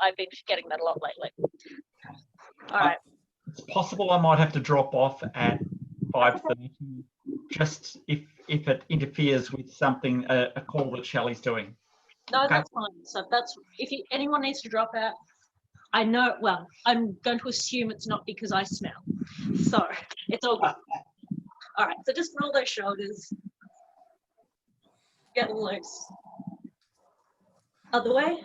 I've been getting that a lot lately. All right. It's possible I might have to drop off at 5:30, just if it interferes with something, a call that Shelley's doing. No, that's fine. So that's, if anyone needs to drop out, I know, well, I'm going to assume it's not because I smell. So it's all good. All right, so just roll those shoulders. Get them loose. Other way.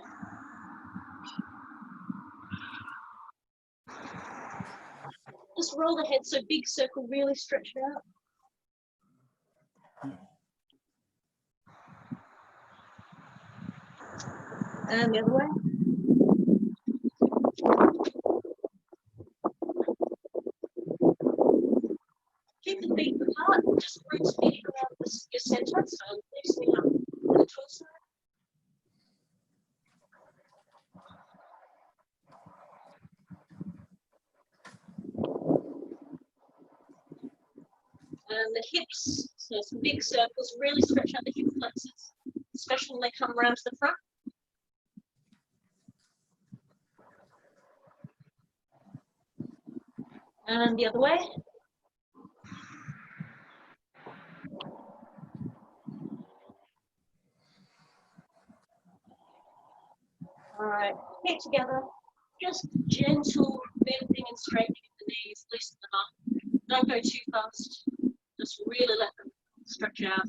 Just roll the head so big circle, really stretch it out. And the other way. Keep the feet apart, just roots feet around your center, so loosening up the torso. And the hips, so some big circles, really stretch out the hip flexors, especially when they come around to the front. And the other way. All right, feet together, just gentle bending and straightening of the knees, loosen them up. Don't go too fast, just really let them stretch out.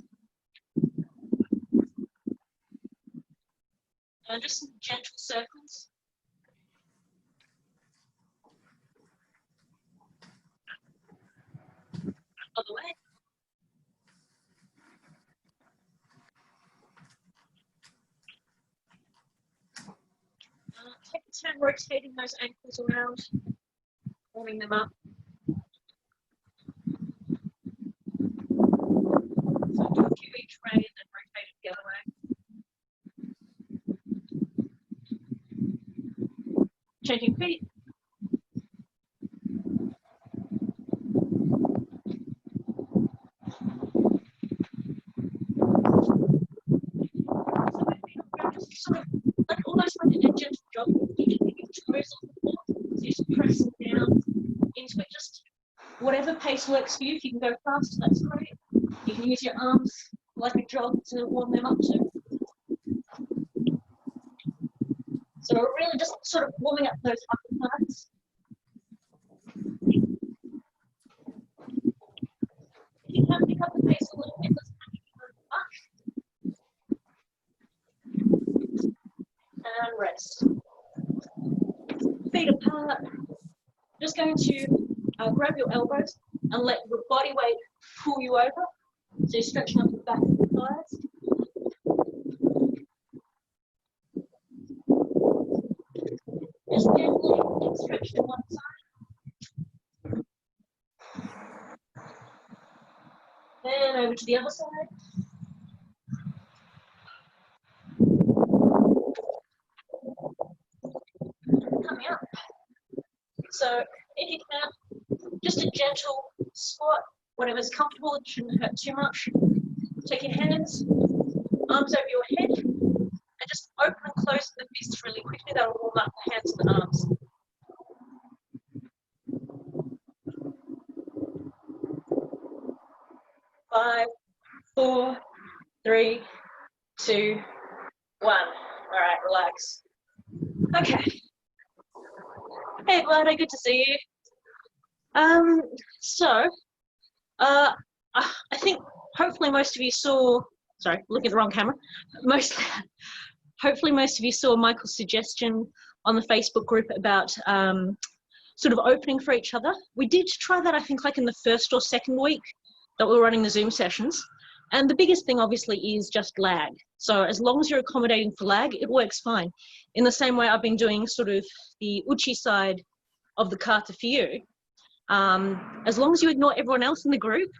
And just some gentle circles. Other way. Take a turn rotating those ankles around, warming them up. So do a few each way and then rotate it the other way. Changing feet. So sort of like almost like a gentle jog. You can get your toes off the floor, so you're just pressing down into it. Just whatever pace works for you. If you can go fast, that's great. You can use your arms like a jog to warm them up too. So we're really just sort of warming up those upper thighs. If you can pick up the pace a little bit, doesn't have to be very much. And rest. Feet apart. Just going to grab your elbows and let your body weight pull you over. So you're stretching up the back of the thighs. Just gently stretch to one side. Then over to the other side. Coming up. So if you can, just a gentle squat, whatever's comfortable, it shouldn't hurt too much. Take your hands, arms over your head, and just open and close the fists really quickly. That'll warm up the hands and the arms. Five, 4, 3, 2, 1. All right, relax. Okay. Hey, Vlada, good to see you. I think hopefully most of you saw, sorry, looking at the wrong camera. Hopefully most of you saw Michael's suggestion on the Facebook group about sort of opening for each other. We did try that, I think, like in the first or second week that we were running the Zoom sessions. And the biggest thing obviously is just lag. So as long as you're accommodating for lag, it works fine. In the same way I've been doing sort of the uchi side of the kata for you. As long as you ignore everyone else in the group,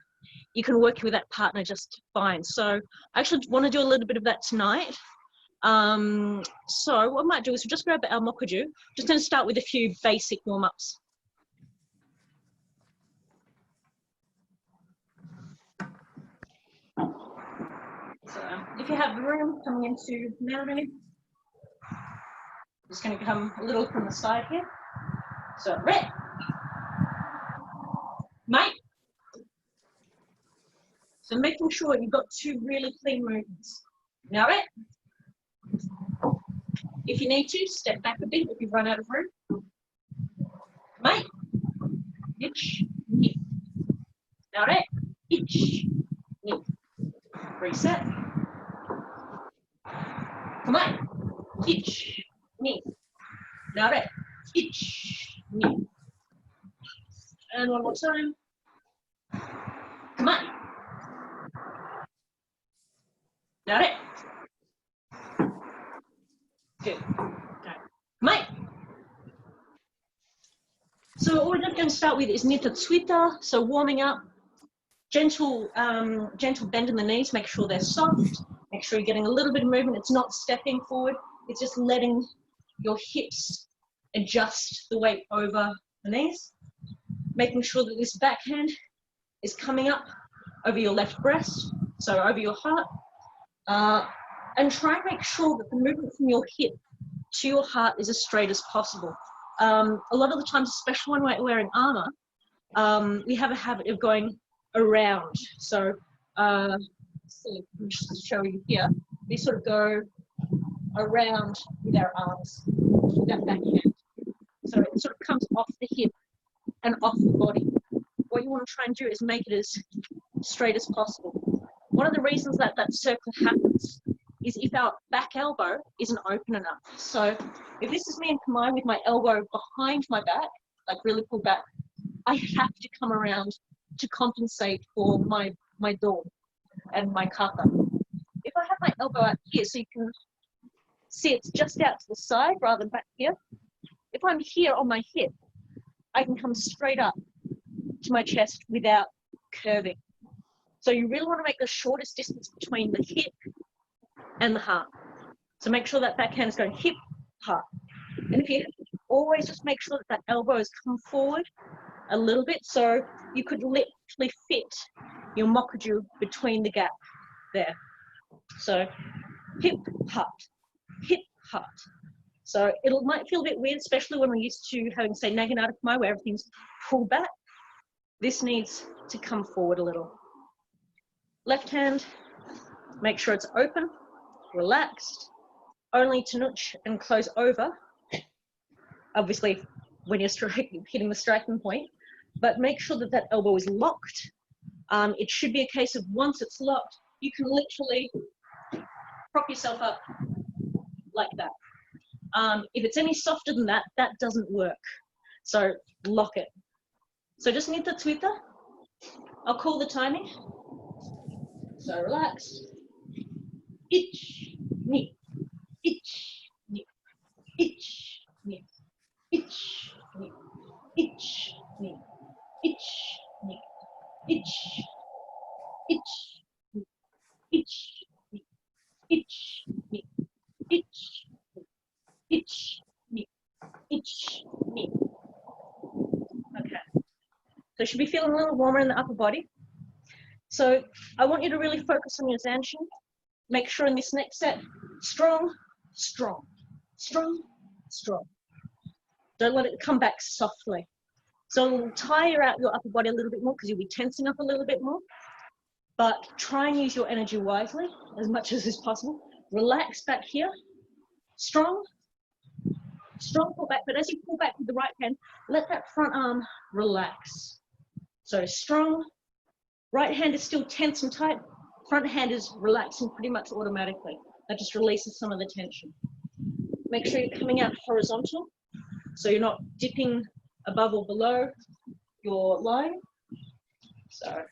you can work with that partner just fine. So I actually want to do a little bit of that tonight. So what I might do is we'll just grab our mokuju. Just going to start with a few basic warm-ups. So if you have room coming into Maori, Just going to come a little from the side here. So, red. Mate. So making sure you've got two really clean movements. Now, red. If you need to, step back a bit if you've run out of room. Mate. Itch. Knee. Now, red. Itch. Knee. Reset. Come on. Itch. Knee. Now, red. Itch. Knee. And one more time. Come on. Got it? Good. Okay. Come on. So what we're going to start with is Nita Tsuita, so warming up. Gentle, gentle bend in the knees, make sure they're soft. Make sure you're getting a little bit of movement. It's not stepping forward. It's just letting your hips adjust the weight over the knees. Making sure that this backhand is coming up over your left breast, so over your heart. And try and make sure that the movement from your hip to your heart is as straight as possible. A lot of the times, especially when we're wearing armor, we have a habit of going around. So, let's see, I'll just show you here. We sort of go around with our arms, with that backhand. So it sort of comes off the hip and off the body. What you want to try and do is make it as straight as possible. One of the reasons that that circle happens is if our back elbow isn't open enough. So if this is me and Kamae with my elbow behind my back, like really pulled back, I have to come around to compensate for my do and my kata. If I have my elbow out here, so you can see it's just out to the side rather than back here. If I'm here on my hip, I can come straight up to my chest without curving. So you really want to make the shortest distance between the hip and the heart. So make sure that backhand is going hip, heart. And if you always just make sure that that elbow has come forward a little bit, so you could literally fit your mokuju between the gap there. So hip, heart, hip, heart. So it might feel a bit weird, especially when we're used to having, say, Naginata Kamae, where everything's pulled back. This needs to come forward a little. Left hand, make sure it's open, relaxed, only to nudge and close over. Obviously, when you're hitting the striking point, but make sure that that elbow is locked. It should be a case of once it's locked, you can literally prop yourself up like that. If it's any softer than that, that doesn't work. So lock it. So just Nita Tsuita. I'll call the timing. So relax. Itch, knee, itch, knee, itch, knee, itch, knee, itch, knee, itch, knee, itch, itch, knee, itch, knee, itch, knee, itch, itch, knee, itch, knee. Okay. So you should be feeling a little warmer in the upper body. So I want you to really focus on your zanshin. Make sure in this next set, strong, strong, strong, strong. Don't let it come back softly. So it'll tire out your upper body a little bit more because you'll be tensing up a little bit more. But try and use your energy wisely as much as is possible. Relax back here. Strong, strong pull back. But as you pull back with the right hand, let that front arm relax. So strong. Right hand is still tense and tight. Front hand is relaxing pretty much automatically. That just releases some of the tension. Make sure you're coming out horizontal, so you're not dipping above or below your line. So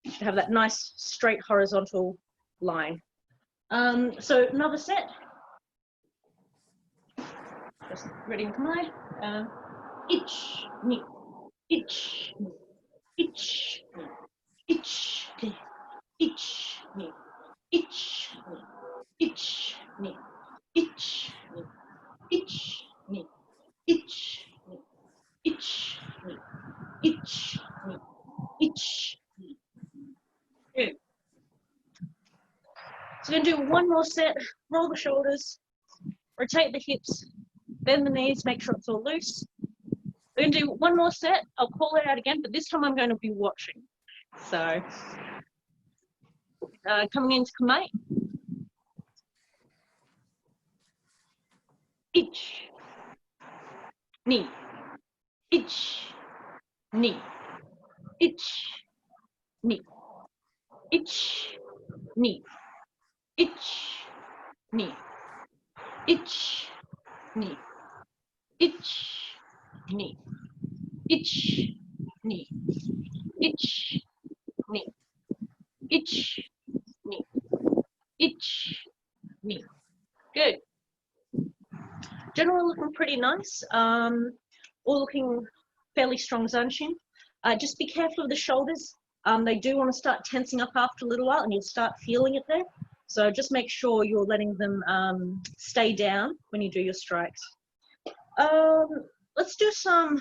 you should have that nice straight horizontal line. So another set. Just ready and Kamae. Itch, knee, itch, knee, itch, knee, itch, knee. Itch, knee, itch, knee, itch, knee, itch, knee, itch, knee, itch, knee, itch, knee, itch, knee, itch, knee. Good. So we're going to do one more set. Roll the shoulders, rotate the hips, bend the knees, make sure it's all loose. We're going to do one more set. I'll call it out again, but this time I'm going to be watching. So, coming into Kamae. Ich, ni, ich, ni, ich, ni, ich, ni, ich, ni, ich, ni, ich, ni, ich, ni, ich, ni, ich, ni, ich, ni. Good. Generally looking pretty nice. All looking fairly strong zanshin. Just be careful of the shoulders. They do want to start tensing up after a little while, and you'll start feeling it there. So just make sure you're letting them stay down when you do your strikes. Let's do some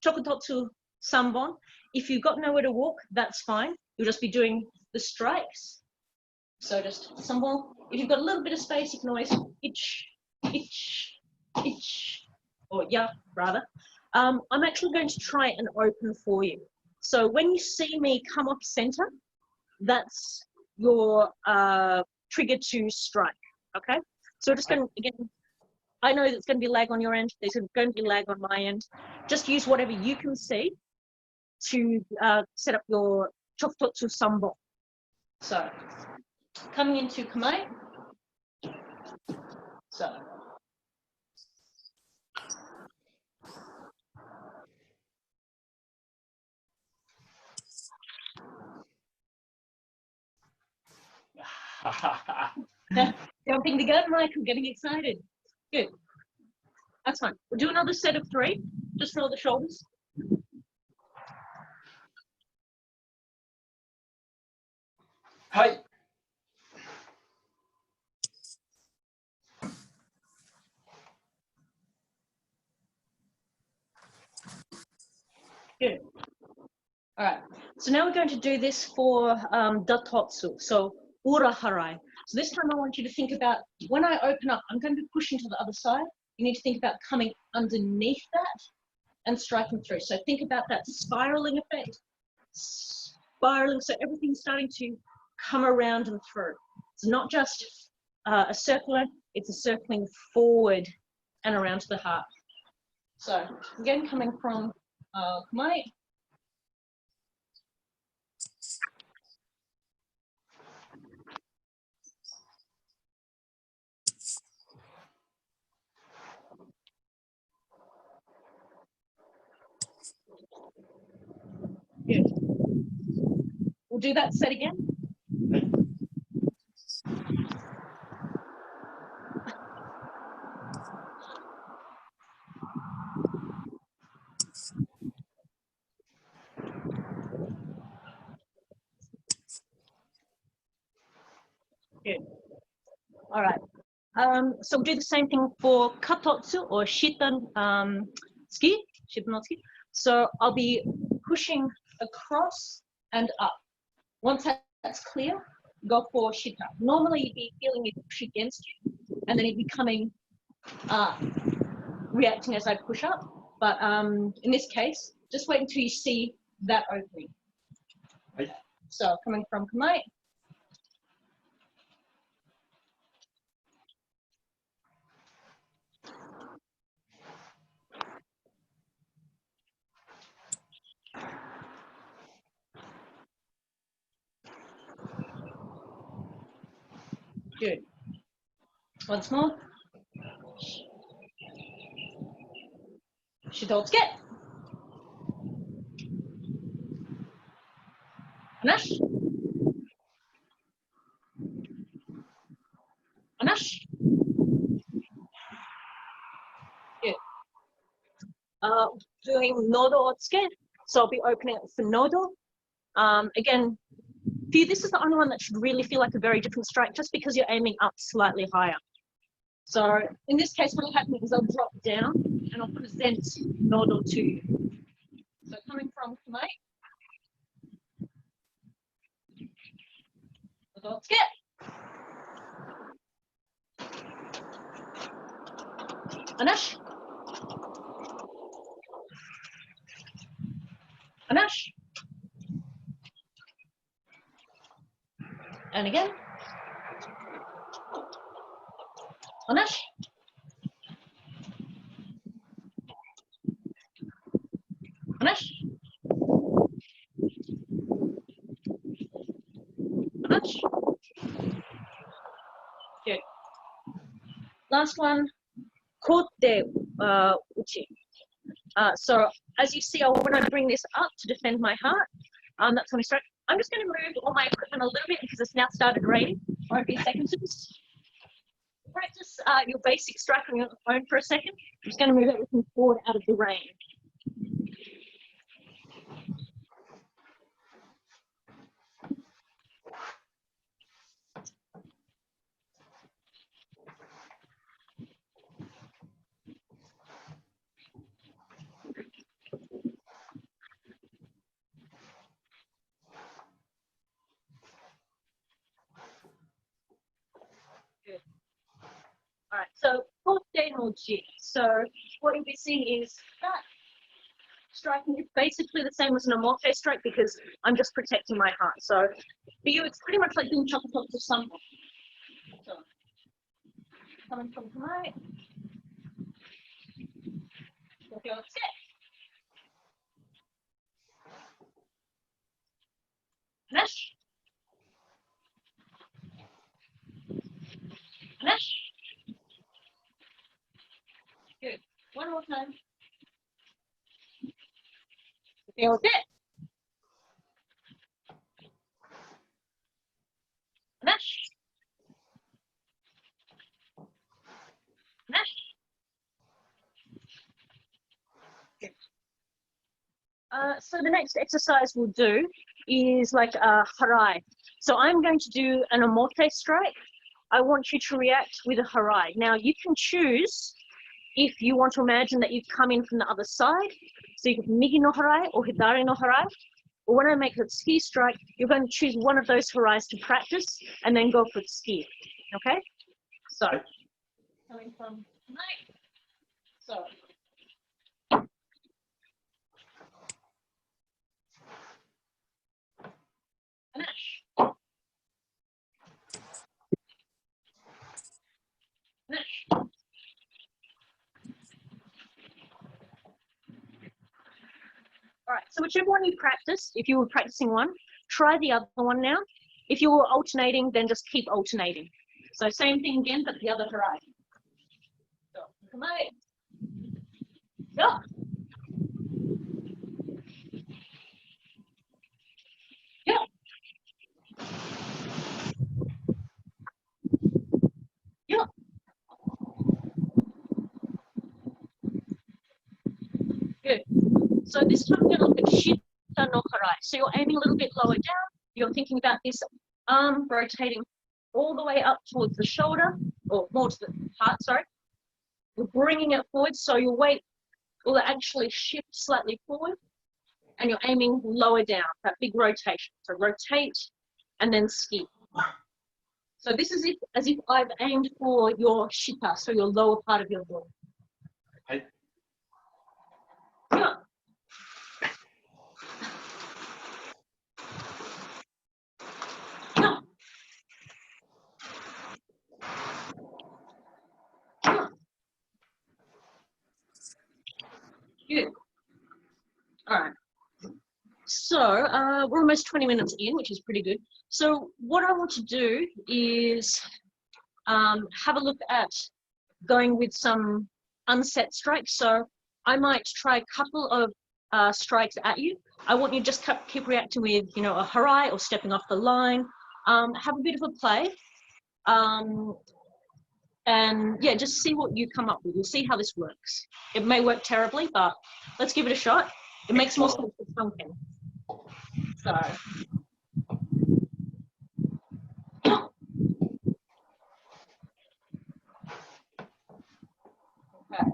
chokutotus sanbon. If you've got nowhere to walk, that's fine. You'll just be doing the strikes. So just sanbon. If you've got a little bit of space, you can always ich, or yeah, rather. I'm actually going to try and open for you. So when you see me come off center, that's your trigger to strike, okay? So we're just going to, again, I know there's going to be lag on your end, there's going to be lag on my end. Just use whatever you can see to set up your chokutotus sanbon. So, coming into Kamae. So, jumping the gun, Mike, I'm getting excited. Good. That's fine. We'll do another set of 3, just for the shoulders. Hi. Good. All right. So now we're going to do this for dattotsu. So ura harai. So this time I want you to think about, when I open up, I'm going to be pushing to the other side. You need to think about coming underneath that and striking through. So think about that spiraling effect. Spiraling, so everything's starting to come around and through. It's not just a circular, it's a circling forward and around to the heart. So again, coming from Kamae. Good. We'll do that set again. Good. All right. So we'll do the same thing for kattotosu or shitan tsuki. So I'll be pushing across and up. Once that's clear, go for shita. Normally you'd be feeling it push against you, and then it'd be coming, reacting as I push up. But in this case, just wait until you see that opening. Right. So coming from Kamae. Good. Once more. Shitotsuke. Anash. Anash. Good. Doing nodo otsuke. So I'll be opening it for nodo. Again, for you, this is the only one that should really feel like a very different strike, just because you're aiming up slightly higher. So in this case, what will happen is I'll drop down and I'll present nodo to you. So coming from Kamae. Nodo otsuke. Anash. Hanash. And again. Hanash. Hanash. Hanash. Good. Last one, kote uchi. So as you see, when I bring this up to defend my heart, that's when I start. I'm just going to move all my equipment a little bit because it's now started raining. Won't be a second. So just practice your basic strike on your phone for a second. I'm just going to move everything forward out of the rain. Good. All right, so kote no ji. So what you'll be seeing is that striking is basically the same as an omote strike because I'm just protecting my heart. So for you, it's pretty much like doing chokutotus or something. So coming from Kamae. Okay, let's get. Finish. Finish. Good. One more time. Okay, let's get. Finish. Finish. Good. So the next exercise we'll do is like a harai. So I'm going to do an omote strike. I want you to react with a harai. Now you can choose if you want to imagine that you've come in from the other side. So you can migi no harai or hidari no harai. Or when I make a tsuki strike, you're going to choose one of those harais to practice and then go for tsuki. Okay? So coming from tonight. So finish. Finish. All right, so whichever one you practiced, if you were practicing one, try the other one now. If you were alternating, then just keep alternating. So same thing again, but the other harai. So, Kamae. Go. Go. Go. Good. So this time we're going to look at shita no harai. So you're aiming a little bit lower down. You're thinking about this arm rotating all the way up towards the shoulder, or more to the heart, sorry. You're bringing it forward, so your weight will actually shift slightly forward, and you're aiming lower down, that big rotation. So rotate and then ski. So this is as if I've aimed for your shita, so your lower part of your body. Hey. Yeah. Yeah. Yeah. Good. All right. So we're almost 20 minutes in, which is pretty good. So what I want to do is have a look at going with some unset strikes. So I might try a couple of strikes at you. I want you to just keep reacting with, you know, a harai or stepping off the line. Have a bit of a play. And yeah, just see what you come up with. You'll see how this works. It may work terribly, but let's give it a shot. It makes more sense with Tanken. So. Okay.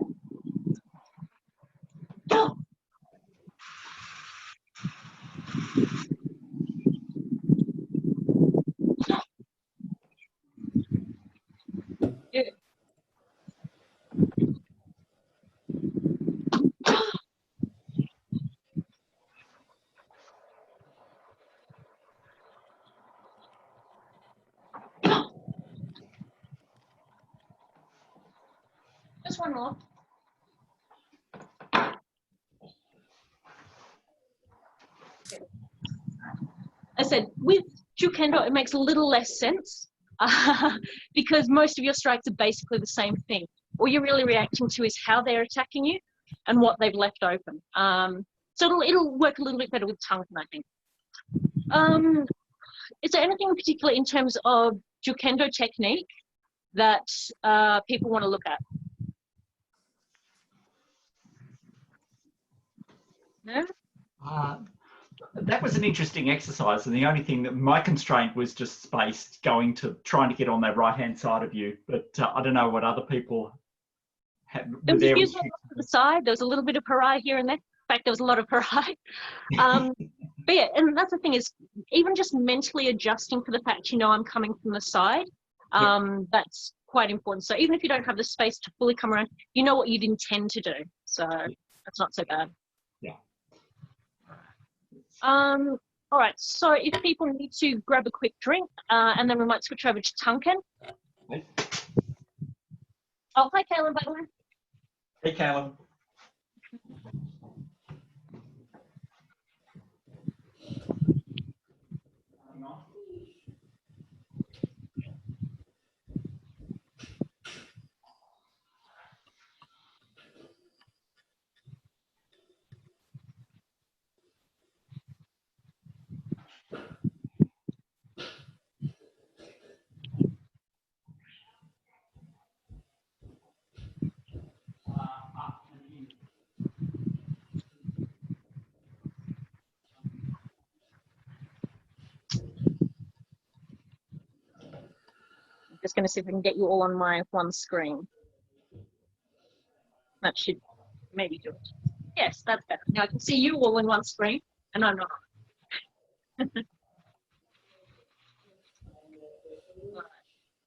Good. just one more. I said, with Jukendo, it makes a little less sense because most of your strikes are basically the same thing. All you're really reacting to is how they're attacking you and what they've left open. So it'll work a little bit better with Tanken, I think. Is there anything in particular in terms of Jukendo technique that people want to look at? No? That was an interesting exercise, and the only thing that my constraint was just space, trying to get on that right-hand side of you. But I don't know what other people had. There was a few to the side. There was a little bit of harai here and there. In fact, there was a lot of harai. But yeah, and that's the thing is, even just mentally adjusting for the fact, you know, I'm coming from the side, that's quite important. So even if you don't have the space to fully come around, you know what you'd intend to do. So that's not so bad. Yeah. All right, so if people need to grab a quick drink, and then we might switch over to Tanken. Oh, hi, Caleb, by the way. Hey, Caleb. Just going to see if I can get you all on my one screen. That should maybe do it. Yes, that's better. Now I can see you all in one screen, and I'm not.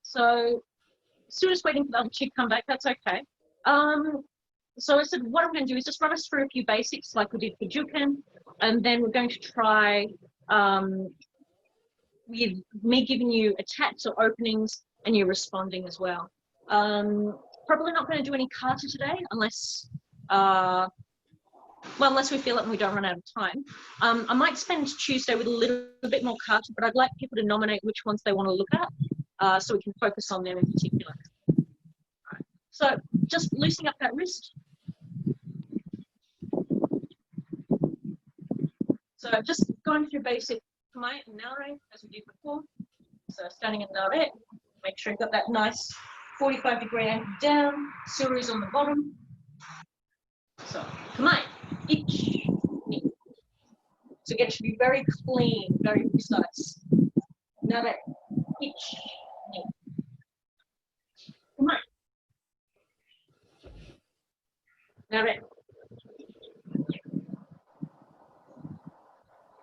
So, still just waiting for the other two to come back. That's okay. So I said, what I'm going to do is just run us through a few basics like we did for Juken, and then we're going to try with me giving you attacks or openings and you responding as well. Probably not going to do any kata today unless, well, unless we feel it and we don't run out of time. I might spend Tuesday with a little bit more kata, but I'd like people to nominate which ones they want to look at so we can focus on them in particular. Right. So just loosening up that wrist. So just going through basic Kamae and Naore as we did before. So standing in Naore, make sure you've got that nice 45-degree angle down, Suru's on the bottom. So Kamae, ich, ni. So again, it should be very clean, very precise. Naore, ich, ni. Kamae. Naore.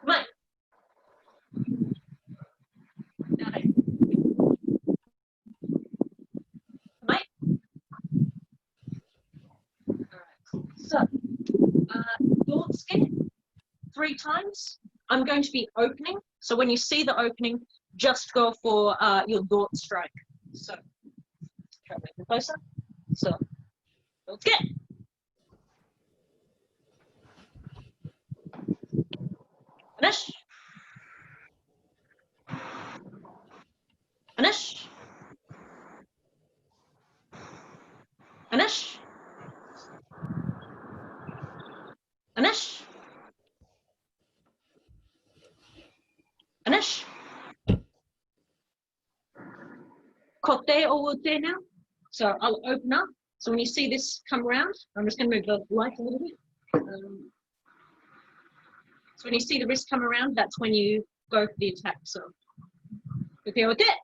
Kamae. Naore. Kamae. So, Dortsuke, 3 times. I'm going to be opening. So when you see the opening, just go for your Dort strike. So, try to make it closer. So, Dortsuke. Finish. Finish. Finish. Finish. Finish. Kote or wote now. So I'll open up. So when you see this come around, I'm just going to move the light a little bit. So when you see the wrist come around, that's when you go for the attack. So, okay, with it.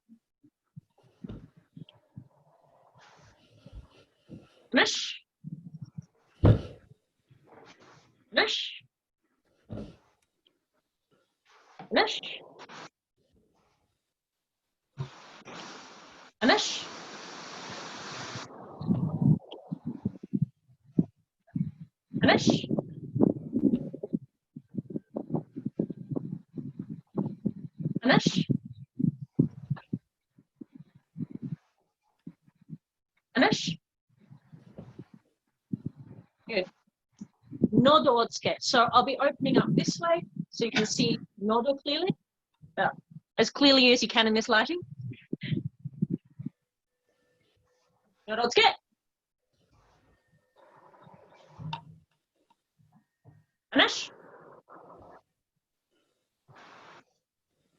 Finish. Finish. Finish. Finish. Finish. Finish. Finish. Good. Nodo otsuke. So I'll be opening up this way so you can see nodo clearly, as clearly as you can in this lighting. Nodo otsuke. Anash.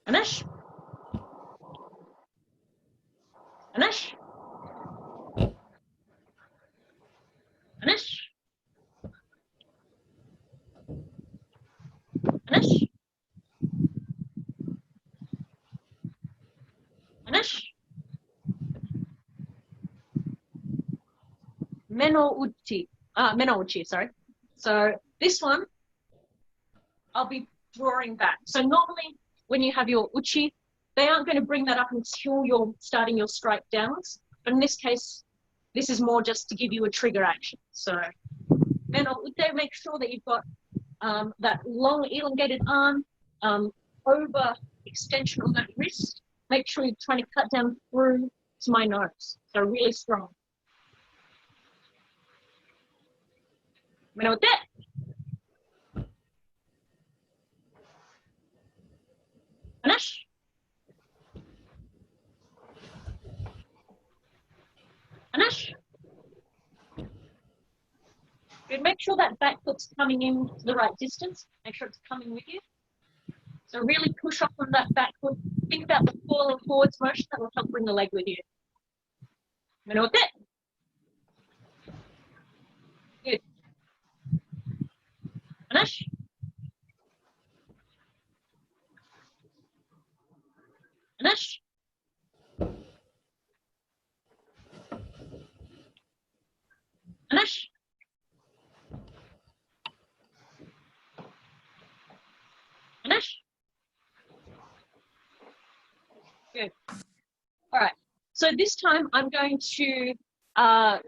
Anash. Anash. Anash. Anash. Anash. Meno uchi, sorry. So this one, I'll be drawing back. So normally when you have your uchi, they aren't going to bring that up until you're starting your strike downwards. But in this case, this is more just to give you a trigger action. So meno ute, make sure that you've got that long elongated arm, over extension on that wrist. Make sure you're trying to cut down through to my nose. So really strong. Meno ute. Anash. Anash. Good. Make sure that back foot's coming in to the right distance. Make sure it's coming with you. So really push up on that back foot. Think about the forwards motion that will help bring the leg with you. Meno ute. Good. Anash. Anash. Anash. Anash. Good. All right. So this time I'm going to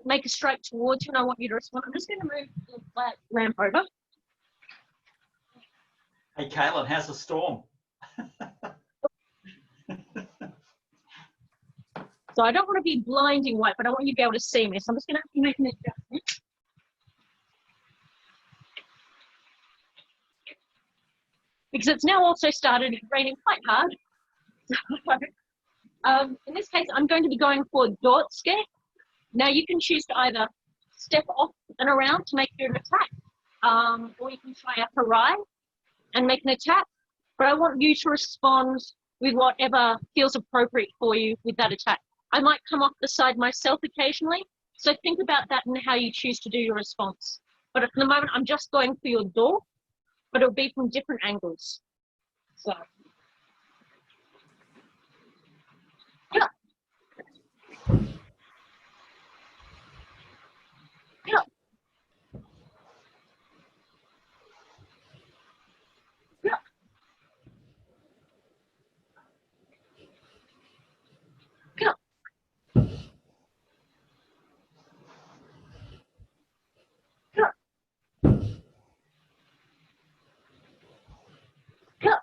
make a strike towards you and I want you to respond. I'm just going to move the lamp over. Hey, Caitlin, how's the storm? So I don't want to be blinding white, but I want you to be able to see me. So I'm just going to have to make an adjustment. Because it's now also started raining quite hard. So, in this case, I'm going to be going for dattotsu. Now you can choose to either step off and around to make your attack, or you can try a harai and make an attack. But I want you to respond with whatever feels appropriate for you with that attack. I might come off the side myself occasionally, so think about that and how you choose to do your response. But at the moment, I'm just going for your door, but it'll be from different angles. So. Yeah. Yeah. Yeah. Yeah. Yeah. Yeah.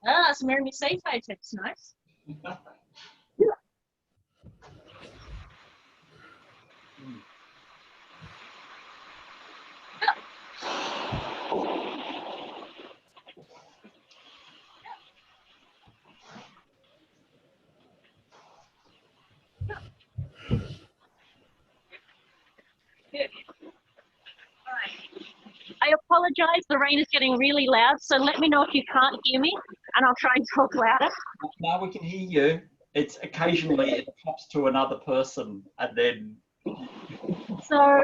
Ah, some Irimi seitei tips, nice. Yeah. Good. All right. I apologize, the rain is getting really loud, so let me know if you can't hear me, and I'll try and talk louder. No, we can hear you. It's occasionally it pops to another person and then. So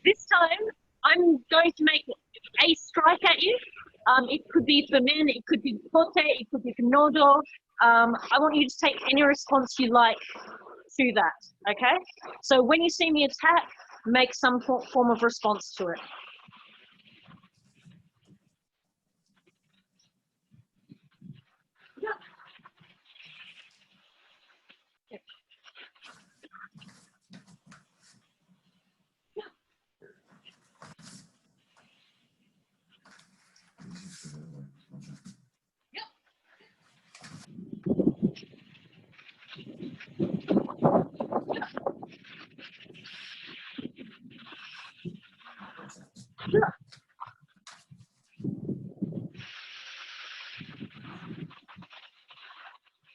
this time I'm going to make a strike at you. It could be for men, it could be for kote, it could be for nodo. I want you to take any response you like to that, okay? So when you see me attack, make some form of response to it. Yeah. Yeah. Yeah.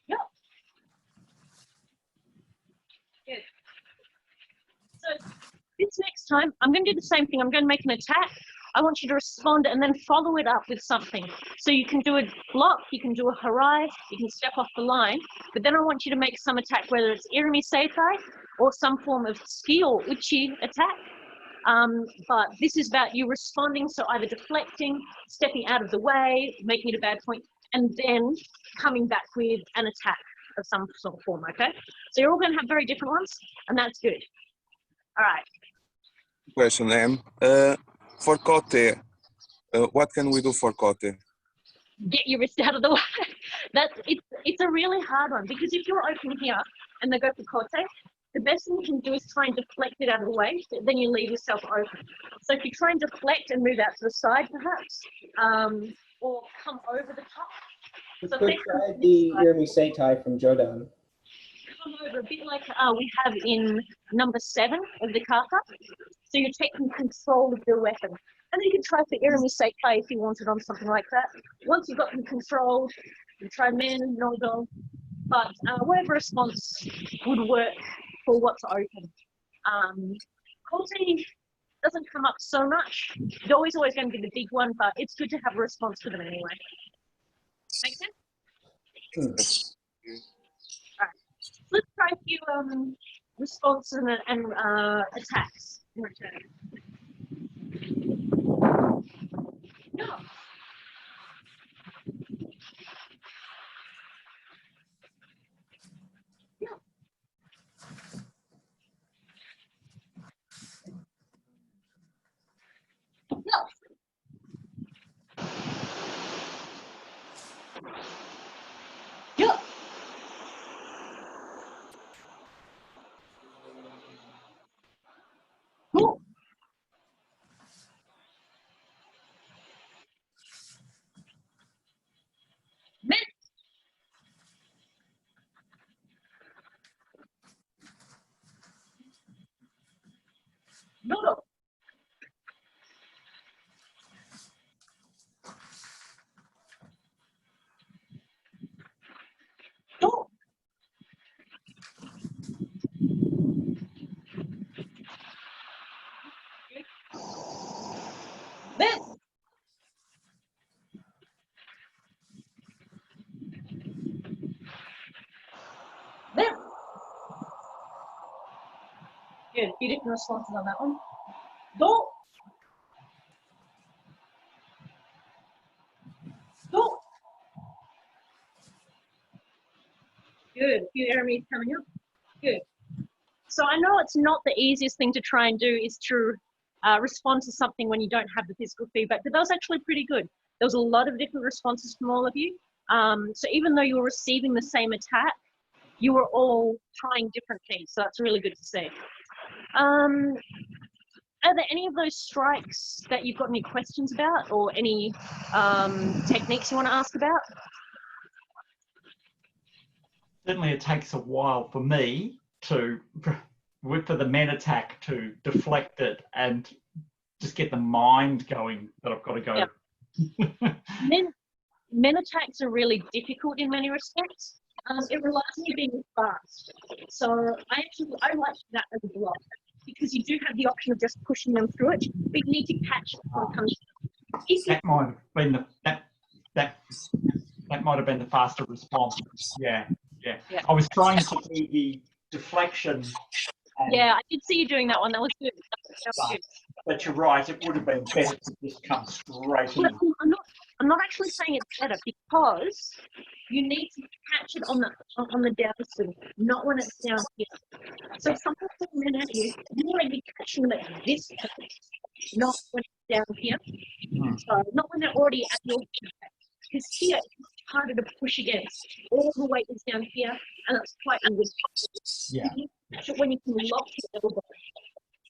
Yeah. Good. So this next time, I'm going to do the same thing. I'm going to make an attack. I want you to respond and then follow it up with something. So you can do a block, you can do a harai, you can step off the line, but then I want you to make some attack, whether it's Irimi seitei or some form of tsuki or uchi attack. But this is about you responding, so either deflecting, stepping out of the way, making it a bad point, and then coming back with an attack of some sort of form, okay? So you're all going to have very different ones, and that's good. All right. Question, M. For kote, what can we do for kote? Get your wrist out of the way. It's a really hard one, because if you're open here and they go for kote, the best thing you can do is try and deflect it out of the way, then you leave yourself open. So if you try and deflect and move out to the side perhaps, or come over the top. You So could try the Irimi seitei from Jodan. Come over a bit like we have in number 7 of the kata. So you're taking control of your weapon. And then you can try for Irimi seitei if you wanted on something like that. Once you've got them controlled, you try men, nodo, but whatever response would work for what's open. Kote doesn't come up so much. It's always going to be the big one, but it's good to have a response to them anyway. Make sense? Alright. Let's try a few responses and attacks in return. No. No. No. No. Cool. Men. Nodo. No. Men. Men. Good. Few different responses on that one. Do. Do. Good. Few Irimi's coming up. Good. So I know it's not the easiest thing to try and do is to respond to something when you don't have the physical feedback, but that was actually pretty good. There was a lot of different responses from all of you. So even though you were receiving the same attack, you were all trying different things. So that's really good to see. Are there any of those strikes that you've got any questions about or any techniques you want to ask about? Certainly it takes a while for me to, for the men attack, to deflect it and just get the mind going that I've got to go. Yep. Men attacks are really difficult in many respects. It relies on you being fast. So I like that as a block because you do have the option of just pushing them through it, but you need to catch it before it comes. That might have been that might have been the faster response. Yeah. I was trying to do the deflection. Yeah, I did see you doing that one. That was good. That was good. But you're right. It would have been better to just come straight in. I'm not actually saying it's better because you need to catch it on the dattotsu, not when it's down here. So if someone's coming at you, you want to be catching them at this point, not when it's down here. So not when they're already at your feet. Because here it's harder to push against. All the weight is down here, and that's quite easy. Yeah. You catch it when you can lock your elbow.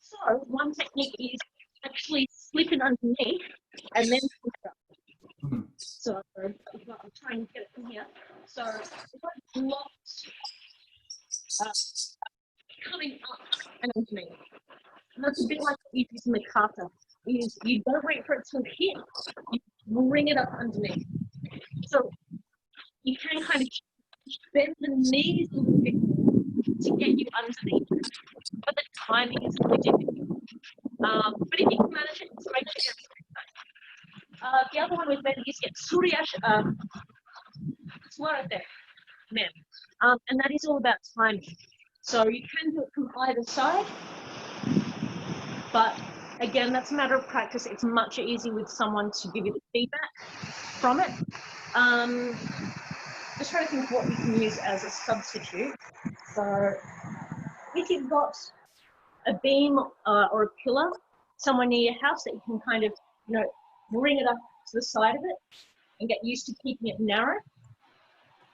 So one technique is actually slip it underneath and then push up. So I'm trying to get it from here. So if I blocked coming up and underneath, and that's a bit like what you use in the kata. is you don't wait for it to hit, you bring it up underneath. So you can kind of bend the knees a little bit more to get you underneath, but the timing is really difficult. But if you can manage it, it's great to get the other one with bend is get suriyashi, suarete, men. And that is all about timing. So you can do it from either side, but again, that's a matter of practice. It's much easier with someone to give you the feedback from it. Just trying to think what you can use as a substitute. So if you've got a beam or a pillar somewhere near your house that you can kind of, bring it up to the side of it and get used to keeping it narrow,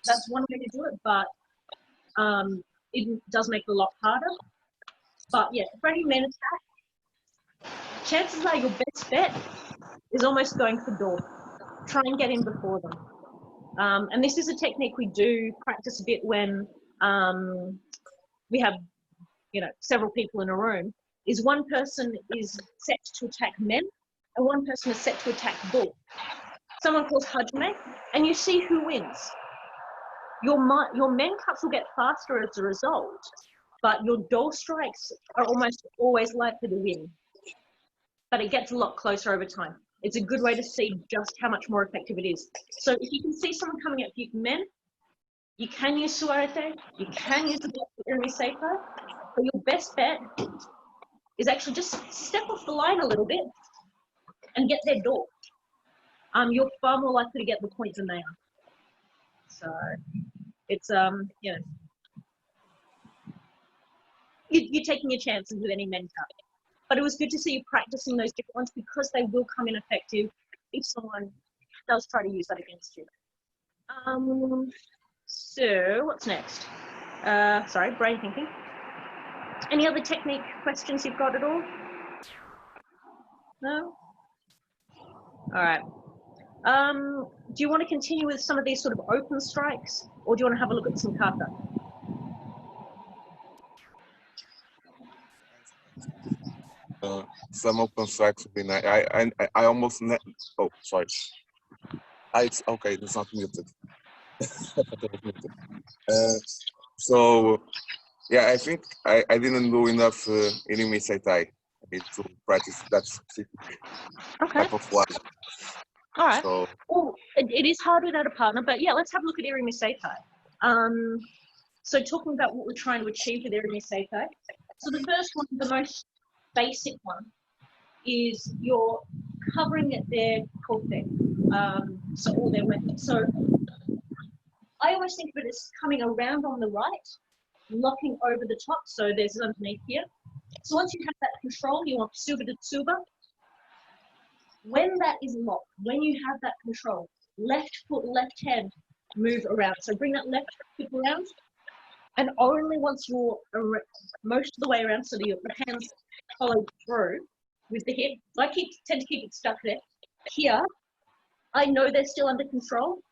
that's one way to do it, but it does make it a lot harder. But yeah, for any men attack, chances are your best bet is almost going for door. Try and get in before them. And this is a technique we do practice a bit when we have, several people in a room, is one person is set to attack men and one person is set to attack bull. Someone calls hajime and you see who wins. Your men cuts will get faster as a result, but your door strikes are almost always likely to win. But it gets a lot closer over time. It's a good way to see just how much more effective it is. So if you can see someone coming at you, men, you can use suarete, you can use the Irimi seitei, but your best bet is actually just step off the line a little bit and get their door. You're far more likely to get the point than they are. So it's, you're taking your chances with any men cut. But it was good to see you practicing those different ones because they will come in effective if someone does try to use that against you. So what's next? Sorry, brain thinking. Any other technique questions you've got at all? No? All right. Do you want to continue with some of these sort of open strikes or do you want to have a look at some kata? Some open strikes would be nice. I almost oh, sorry. It's okay. It's not muted. So yeah, I think I didn't do enough Irimi seitei. I need to practice that specific type of one. All right. So, well, it is hard without a partner, but yeah, let's have a look at Irimi seitei. So talking about what we're trying to achieve with Irimi seitei. So the first one, the most basic one, is you're covering their kote, so all their weapons. So I always think of it as coming around on the right, locking over the top, so there's underneath here. So once you have that control, you want tsuba to tsuba. When that is locked, when you have that control, left foot, left hand, move around. So bring that left foot around, and only once you're most of the way around, so that your hands follow through with the hip. So I tend to keep it stuck there. Here, I know they're still under control.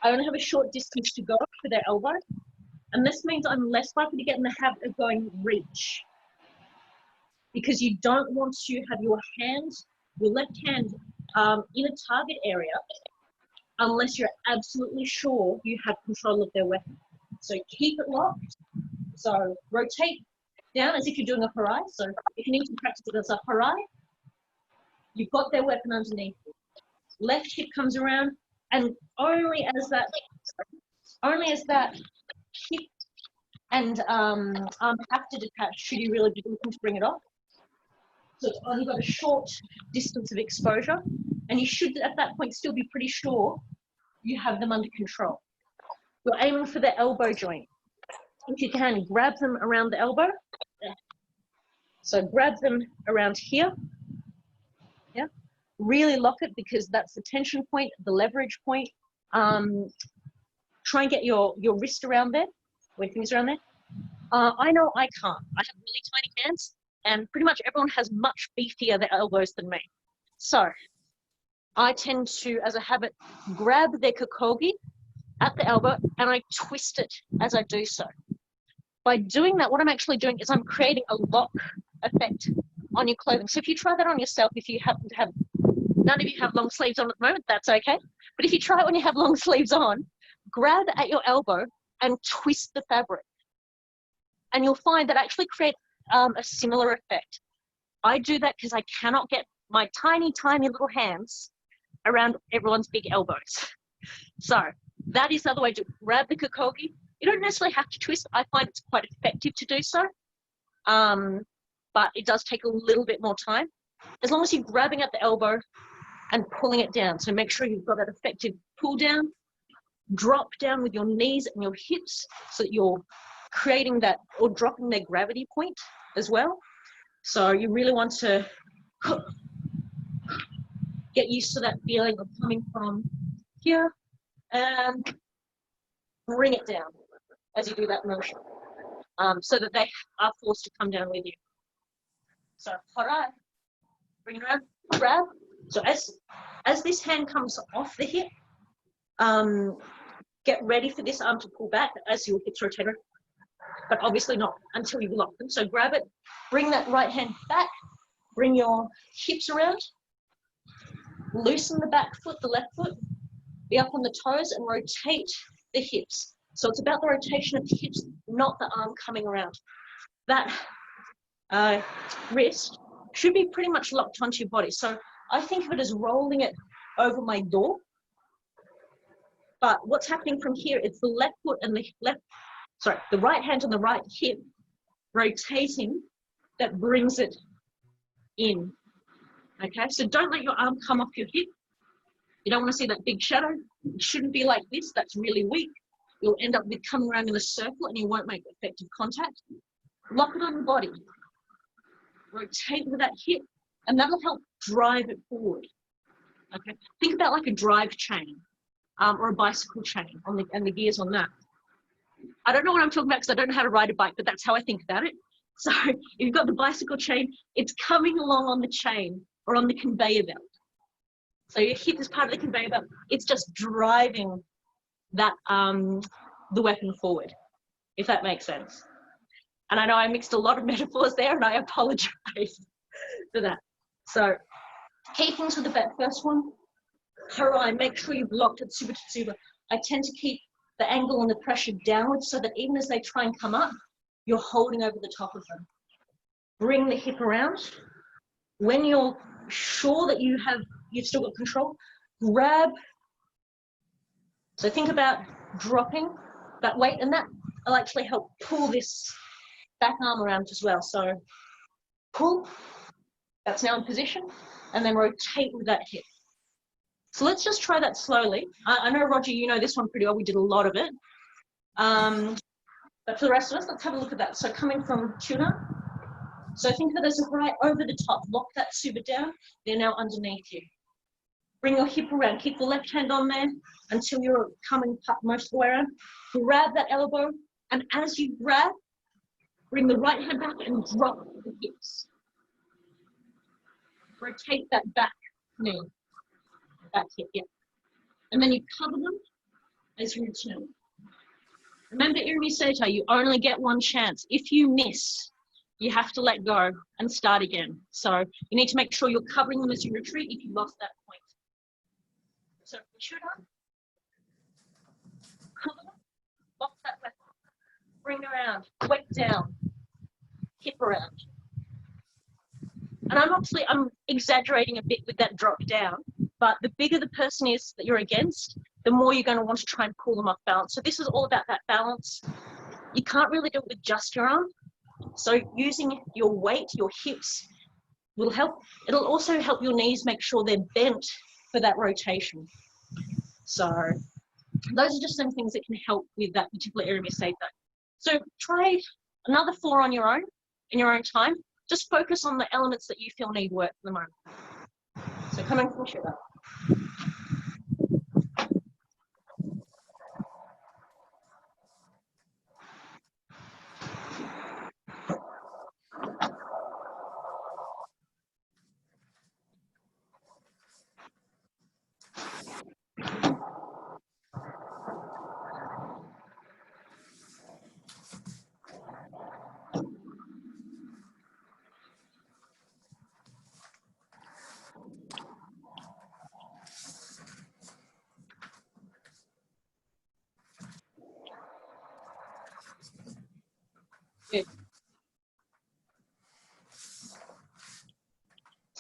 I only have a short distance to go for their elbow, and this means I'm less likely to get in the habit of going reach, because you don't want to have your left hand in a target area unless you're absolutely sure you have control of their weapon. So keep it locked. So rotate down as if you're doing a harai. So if you need to practice it as a harai, you've got their weapon underneath you. Left hip comes around, and only as that hip and arm have to detach should you really be looking to bring it off. So it's only got a short distance of exposure, and you should at that point still be pretty sure you have them under control. We're aiming for the elbow joint. If you can, grab them around the elbow. So grab them around here. Yeah. Really lock it, because that's the tension point, the leverage point. Try and get your wrist around there, or your fingers around there. I know I can't. I have really tiny hands, and pretty much everyone has much beefier their elbows than me. So I tend to, as a habit, grab their kokogi at the elbow and I twist it as I do so. By doing that, what I'm actually doing is I'm creating a lock effect on your clothing. So if you try that on yourself, if you happen to have, none of you have long sleeves on at the moment, that's okay. But if you try it when you have long sleeves on, grab at your elbow and twist the fabric. And you'll find that actually create a similar effect. I do that because I cannot get my tiny, tiny little hands around everyone's big elbows. So that is the other way to grab the kokogi. You don't necessarily have to twist. I find it's quite effective to do so, but it does take a little bit more time. As long as you're grabbing at the elbow and pulling it down. So make sure you've got that effective pull down, drop down with your knees and your hips so that you're creating that or dropping their gravity point as well. So you really want to get used to that feeling of coming from here and bring it down as you do that motion, so that they are forced to come down with you. So harai, bring it around, grab. So as this hand comes off the hip, get ready for this arm to pull back as your hips rotate, but obviously not until you've locked them. So grab it, bring that right hand back, bring your hips around, loosen the back foot, the left foot, be up on the toes and rotate the hips. So it's about the rotation of the hips, not the arm coming around. That wrist should be pretty much locked onto your body. So I think of it as rolling it over my door. But what's happening from here, it's the left foot and the right hand on the right hip rotating that brings it in. Okay, so don't let your arm come off your hip. You don't want to see that big shadow. It shouldn't be like this. That's really weak. You'll end up with coming around in a circle and you won't make effective contact. Lock it on the body. Rotate with that hip, and that'll help drive it forward. Okay, think about like a drive chain or a bicycle chain and the gears on that. I don't know what I'm talking about because I don't know how to ride a bike, but that's how I think about it. So if you've got the bicycle chain, it's coming along on the chain or on the conveyor belt. So your hip is part of the conveyor belt. It's just driving that the weapon forward, if that makes sense. And I know I mixed a lot of metaphors there, and I apologize for that. So key things with the first one, harai, make sure you've locked at tsuba. I tend to keep the angle and the pressure downwards so that even as they try and come up, you're holding over the top of them. Bring the hip around. When you're sure that you've still got control, grab. So think about dropping that weight, and that will actually help pull this back arm around as well. So pull, that's now in position, and then rotate with that hip. So let's just try that slowly. I know, Roger, you know this one pretty well. We did a lot of it. But for the rest of us, let's have a look at that. So coming from tuna. So think of it as a harai over the top. Lock that tsuba down. They're now underneath you. Bring your hip around. Keep the left hand on there until you're coming most of the way around. Grab that elbow. And as you grab, bring the right hand back and drop the hips. Rotate that back knee. Back hip, yeah. And then you cover them as you return. Remember, Irimi seitei, you only get one chance. If you miss, you have to let go and start again. So you need to make sure you're covering them as you retreat if you lost that point. So shoot up, cover them, lock that weapon, bring around, weight down, hip around. And I'm exaggerating a bit with that drop down, but the bigger the person is that you're against, the more you're going to want to try and pull them off balance. So this is all about that balance. You can't really do it with just your arm. So using your weight, your hips will help. It'll also help your knees make sure they're bent for that rotation. So those are just some things that can help with that particular Irimi seitei. So try another 4 on your own, in your own time. Just focus on the elements that you feel need work at the moment. So coming from shoulder.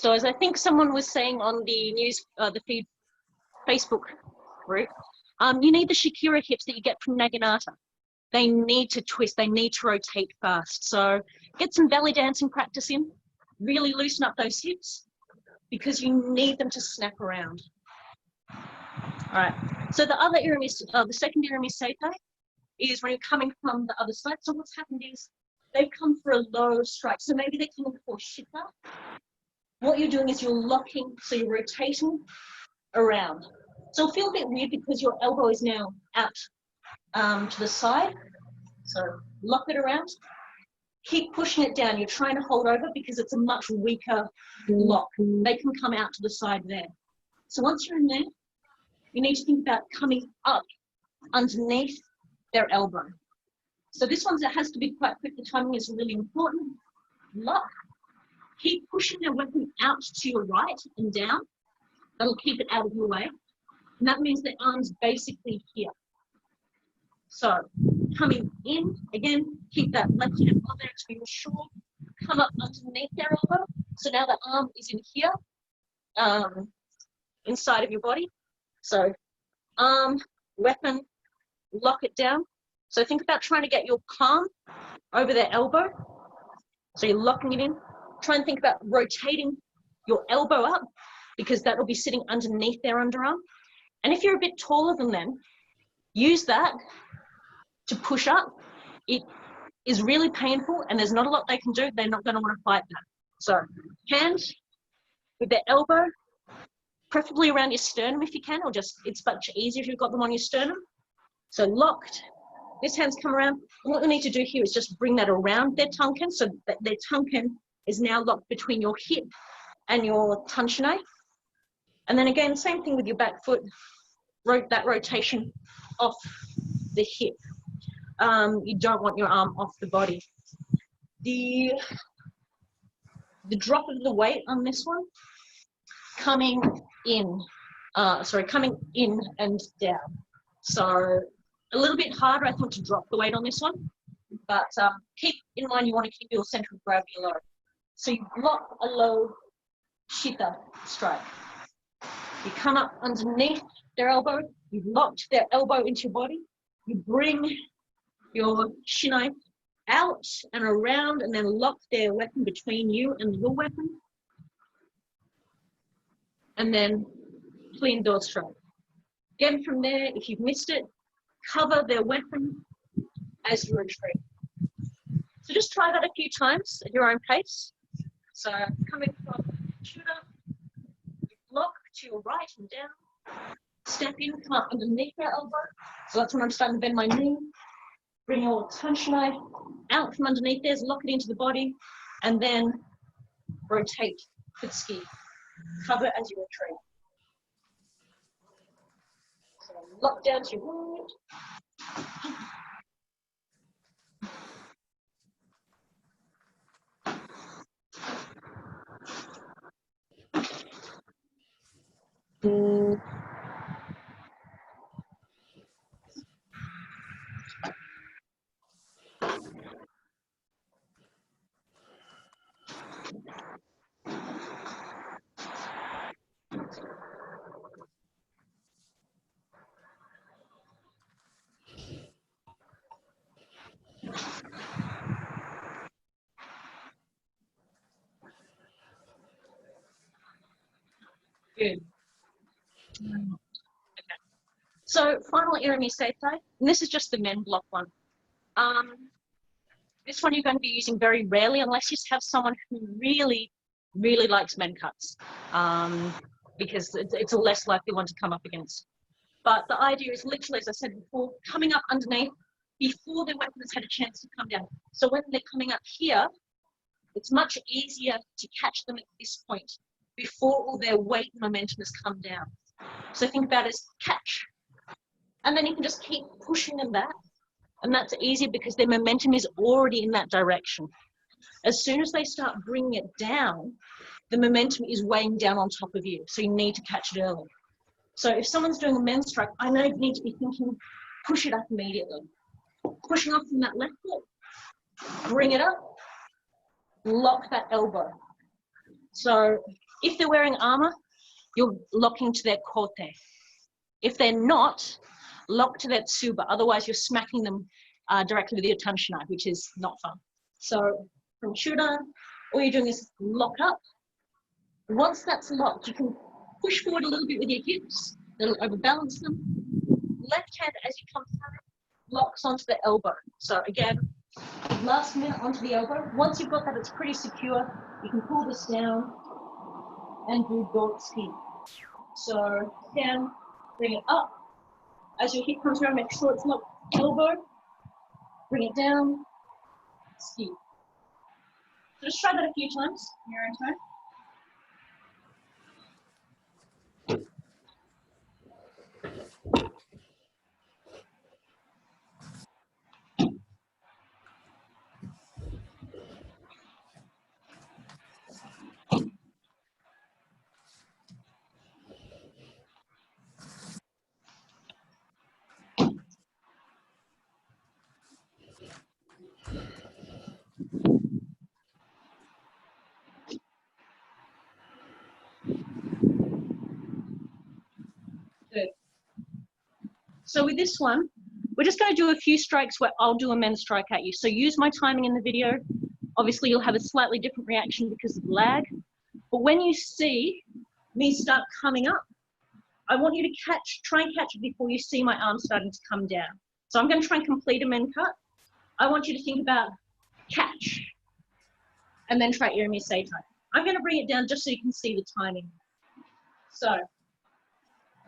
So as I think someone was saying on the news, the feed Facebook group, you need the Shakira hips that you get from Naginata. They need to twist, they need to rotate fast. So get some belly dancing practice in, really loosen up those hips because you need them to snap around. All right, so the other Irimi, the second Irimi seitei is when you're coming from the other side. So what's happened is they've come for a low strike. So maybe they're coming for shita. What you're doing is you're locking, so you're rotating around. So it'll feel a bit weird because your elbow is now out to the side. So lock it around. Keep pushing it down. You're trying to hold over because it's a much weaker lock. They can come out to the side there. So once you're in there, you need to think about coming up underneath their elbow. So this one has to be quite quick. The timing is really important. Lock. Keep pushing their weapon out to your right and down. That'll keep it out of your way. And that means their arm's basically here. So coming in, again, keep that left hand on there to be sure. Come up underneath their elbow. So now the arm is in here, inside of your body. So arm, weapon, lock it down. So think about trying to get your palm over their elbow. So you're locking it in. Try and think about rotating your elbow up because that will be sitting underneath their underarm. And if you're a bit taller than them, use that to push up. It is really painful and there's not a lot they can do. They're not going to want to fight that. So hands with their elbow, preferably around your sternum if you can, or just, it's much easier if you've got them on your sternum. So locked. This hand's come around. And what we need to do here is just bring that around their tanken so that their tanken is now locked between your hip and your tanshine. And then again, same thing with your back foot, that rotation off the hip. You don't want your arm off the body. The drop of the weight on this one, coming in and down. So a little bit harder, I think, to drop the weight on this one, but keep in mind you want to keep your center of gravity low. So you block a low shita strike. You come up underneath their elbow, you've locked their elbow into your body, you bring your shinai out and around and then lock their weapon between you and your weapon. And then clean door strike. Again from there, if you've missed it, cover their weapon as you retreat. So just try that a few times at your own pace. So coming from shooter, you block to your right and down, step in, come up underneath their elbow. So that's when I'm starting to bend my knee. Bring your tanshine out from underneath theirs, lock it into the body, and then rotate Kutsuki. Cover as you retreat. So lock down to your right. Good. Okay. So final Irimi seitei, and this is just the men block one. This one you're going to be using very rarely unless you have someone who really, really likes men cuts, because it's a less likely one to come up against. But the idea is literally, as I said before, coming up underneath before their weapon has had a chance to come down. So when they're coming up here, it's much easier to catch them at this point before all their weight and momentum has come down. So think about it as catch. And then you can just keep pushing them back. And that's easier because their momentum is already in that direction. As soon as they start bringing it down, the momentum is weighing down on top of you. So you need to catch it early. So if someone's doing a men's strike, I know you need to be thinking, push it up immediately. Pushing off from that left foot, bring it up, lock that elbow. So If they're wearing armor, you're locking to their kote. If they're not, lock to their tsuba. Otherwise, you're smacking them directly with your tanshinai, which is not fun. So from Chudan, all you're doing is lock up. Once that's locked, you can push forward a little bit with your hips. That'll overbalance them. Left hand, as you come through, locks onto the elbow. So again, last minute onto the elbow. Once you've got that, it's pretty secure. You can pull this down and do dattotsu. So again, bring it up. As your hip comes around, make sure it's not elbow. Bring it down. Ski. So just try that a few times in your own time. Good. So with this one, we're just going to do a few strikes where I'll do a men strike at you. So use my timing in the video. Obviously, you'll have a slightly different reaction because of lag. But when you see me start coming up, I want you to try and catch it before you see my arm starting to come down. So I'm going to try and complete a men cut. I want you to think about catch and then try Irimi seitei. I'm going to bring it down just so you can see the timing. So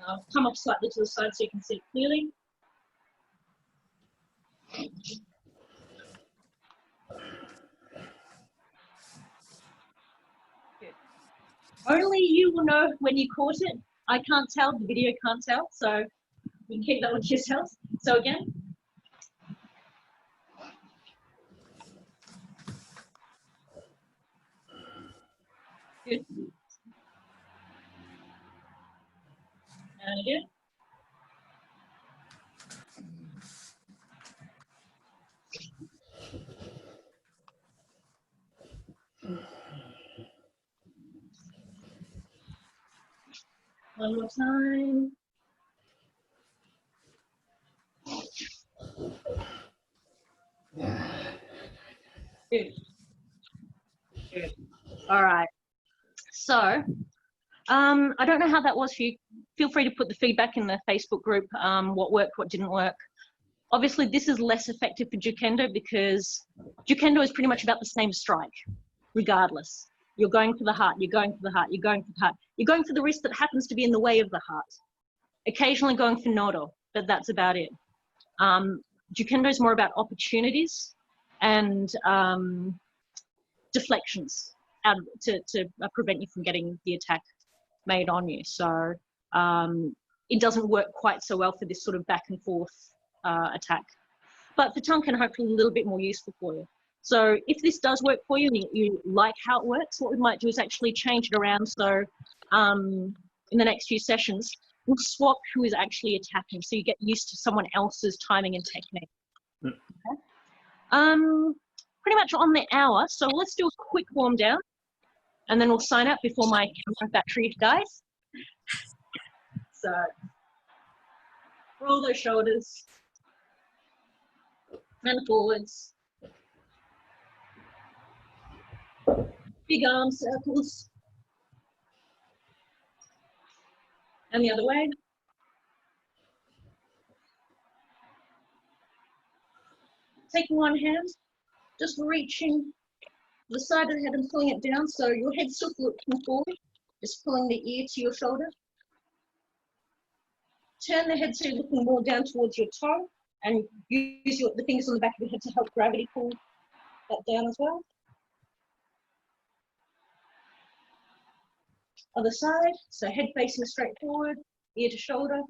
I'll come up slightly to the side so you can see it clearly. Good. Only you will know when you caught it. I can't tell, the video can't tell, so you can keep that one to yourself. So again. Good. And again. One more time. Good. Good. All right. So, I don't know how that was for you. Feel free to put the feedback in the Facebook group, what worked, what didn't work. Obviously, this is less effective for Jukendo because Jukendo is pretty much about the same strike, regardless. You're going for the heart, you're going for the heart, you're going for the heart. You're going for the wrist that happens to be in the way of the heart. Occasionally going for nodo, but that's about it. Jukendo is more about opportunities and deflections to prevent you from getting the attack made on you. So it doesn't work quite so well for this sort of back and forth attack. But for Tankendo, hopefully a little bit more useful for you. So if this does work for you and you like how it works, what we might do is actually change it around. So in the next few sessions, we'll swap who is actually attacking so you get used to someone else's timing and technique. Okay? Pretty much on the hour, so let's do a quick warm down and then we'll sign up before my camera battery dies. So roll those shoulders and forwards. Big arm circles. And the other way. Taking one hand, just reaching the side of the head and pulling it down so your head's still looking forward, just pulling the ear to your shoulder. Turn the head so you're looking more down towards your toe and use the fingers on the back of your head to help gravity pull that down as well. Other side, so head facing straight forward, ear to shoulder.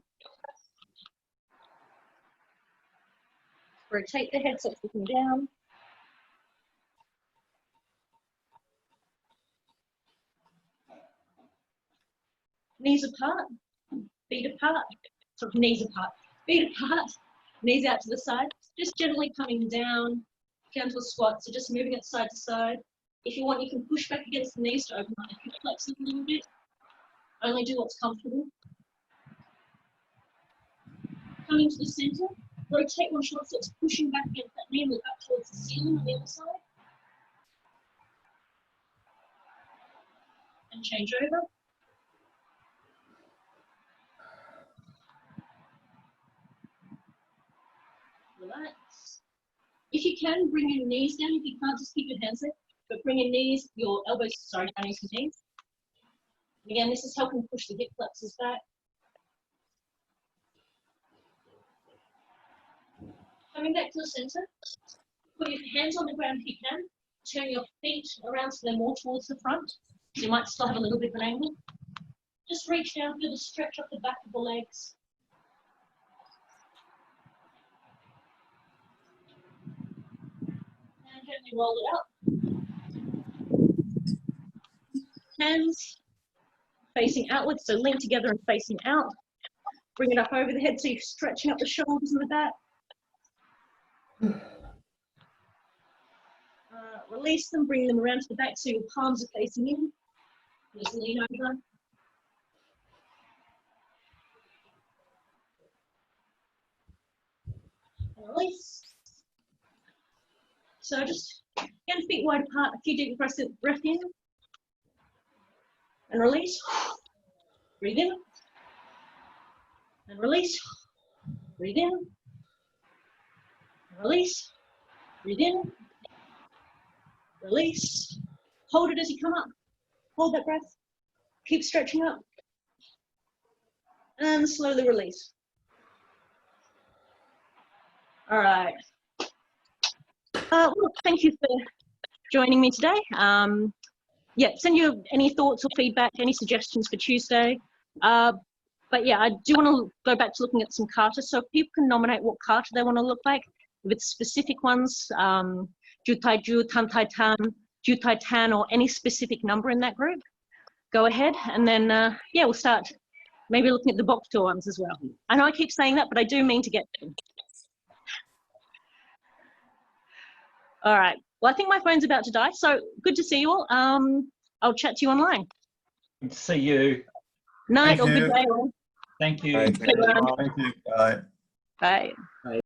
Rotate the head so it's looking down. Knees apart, feet apart, sort of knees apart, feet apart, knees out to the side. Just gently coming down, gentle squat, so just moving it side to side. If you want, you can push back against the knees to open up the hip flexors a little bit. Only do what's comfortable. Coming to the center, rotate one shoulder so it's pushing back against that knee and look up towards the ceiling on the other side. And change over. Relax. If you can, bring your knees down. If you can't, just keep your hands there. But bring your knees, your elbows, sorry, down into your knees. Again, this is helping push the hip flexors back. Coming back to the center, put your hands on the ground if you can. Turn your feet around so they're more towards the front. So you might still have a little bit of an angle. Just reach down, feel the stretch up the back of the legs. And gently roll it up. Hands facing outwards, so lean together and facing out. Bring it up over the head so you're stretching up the shoulders and the back. Release them, bring them around to the back so your palms are facing in. Just lean over. And release. So just again, feet wide apart, a few deep breaths in. And release. Breathe in. And release. Breathe in. And release. Breathe in. Release. Hold it as you come up. Hold that breath. Keep stretching up. And slowly release. All right. Well, thank you for joining me today. Yeah, send you any thoughts or feedback, any suggestions for Tuesday. But yeah, I do want to go back to looking at some kata. So if people can nominate what kata they want to look like, if it's specific ones, Jutaiju, Tantaitan, Jutaitan, or any specific number in that group, go ahead. And then, yeah, we'll start maybe looking at the Bokto ones as well. I know I keep saying that, but I do mean to get them. All right. Well, I think my phone's about to die, so good to see you all. I'll chat to you online. Good to see you. Night Thank or you. good day all. Thank you. Bye. Thank you. Bye. Bye.